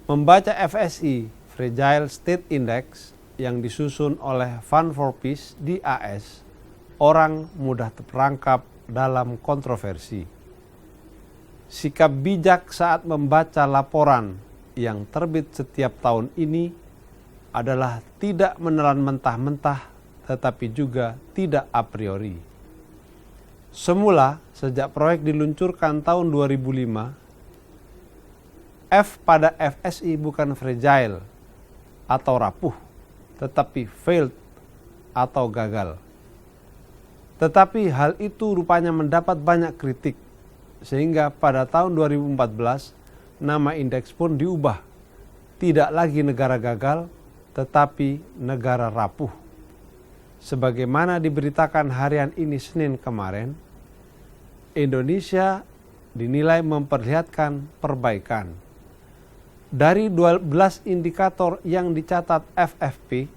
Membaca FSI Fragile State Index yang disusun oleh Fund for Peace di AS, orang mudah terperangkap dalam kontroversi. Sikap bijak saat membaca laporan yang terbit setiap tahun ini adalah tidak menelan mentah-mentah tetapi juga tidak a priori. Semula sejak proyek diluncurkan tahun 2005, F pada FSI bukan fragile atau rapuh, tetapi failed atau gagal. Tetapi hal itu rupanya mendapat banyak kritik, sehingga pada tahun 2014 nama indeks pun diubah. Tidak lagi negara gagal, tetapi negara rapuh. Sebagaimana diberitakan harian ini Senin kemarin, Indonesia dinilai memperlihatkan perbaikan. Dari 12 indikator yang dicatat FFP,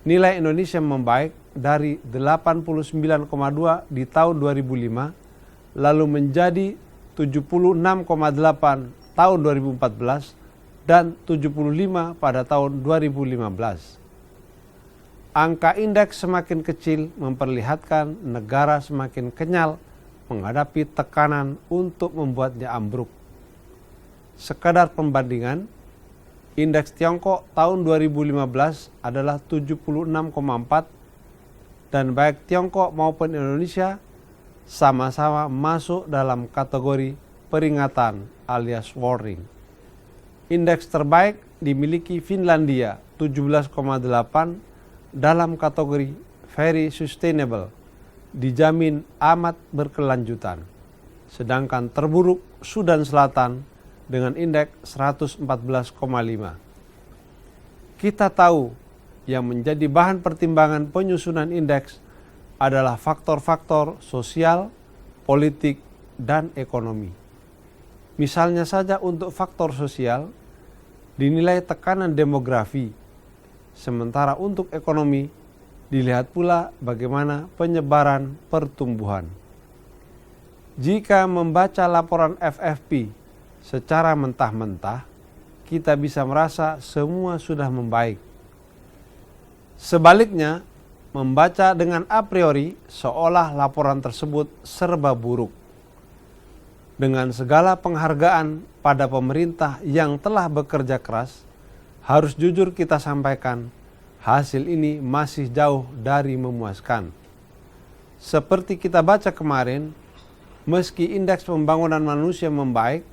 nilai Indonesia membaik dari 89,2 di tahun 2005, lalu menjadi 76,8 tahun 2014 dan 75 pada tahun 2015. Angka indeks semakin kecil memperlihatkan negara semakin kenyal menghadapi tekanan untuk membuatnya ambruk. Sekadar pembandingan, indeks Tiongkok tahun 2015 adalah 76,4 dan baik Tiongkok maupun Indonesia sama-sama masuk dalam kategori peringatan alias warning. Indeks terbaik dimiliki Finlandia 17,8 dalam kategori very sustainable, dijamin amat berkelanjutan. Sedangkan terburuk Sudan Selatan dengan indeks 114,5. Kita tahu yang menjadi bahan pertimbangan penyusunan indeks adalah faktor-faktor sosial, politik, dan ekonomi. Misalnya saja untuk faktor sosial, dinilai tekanan demografi, sementara untuk ekonomi dilihat pula bagaimana penyebaran pertumbuhan. Jika membaca laporan FFP secara mentah-mentah, kita bisa merasa semua sudah membaik. Sebaliknya, membaca dengan a priori seolah laporan tersebut serba buruk. Dengan segala penghargaan pada pemerintah yang telah bekerja keras, harus jujur kita sampaikan, hasil ini masih jauh dari memuaskan. Seperti kita baca kemarin, meski indeks pembangunan manusia membaik,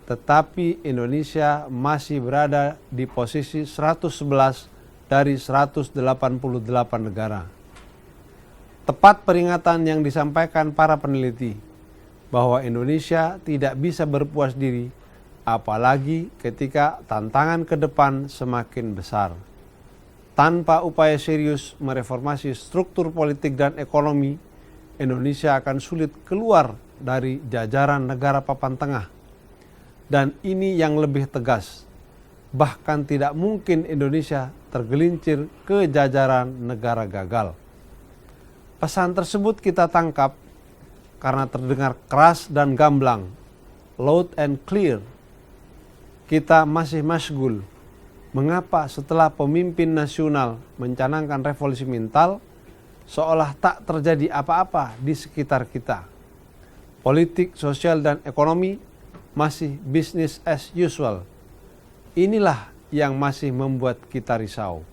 tetapi Indonesia masih berada di posisi 111 dari 188 negara. Tepat peringatan yang disampaikan para peneliti bahwa Indonesia tidak bisa berpuas diri, apalagi ketika tantangan ke depan semakin besar. Tanpa upaya serius mereformasi struktur politik dan ekonomi, Indonesia akan sulit keluar dari jajaran negara papan tengah. Dan ini yang lebih tegas, bahkan tidak mungkin Indonesia tergelincir ke jajaran negara gagal. Pesan tersebut kita tangkap karena terdengar keras dan gamblang, loud and clear. Kita masih masyghul. Mengapa setelah pemimpin nasional mencanangkan revolusi mental, seolah tak terjadi apa-apa di sekitar kita? Politik, sosial, dan ekonomi masih business as usual. Inilah yang masih membuat kita risau.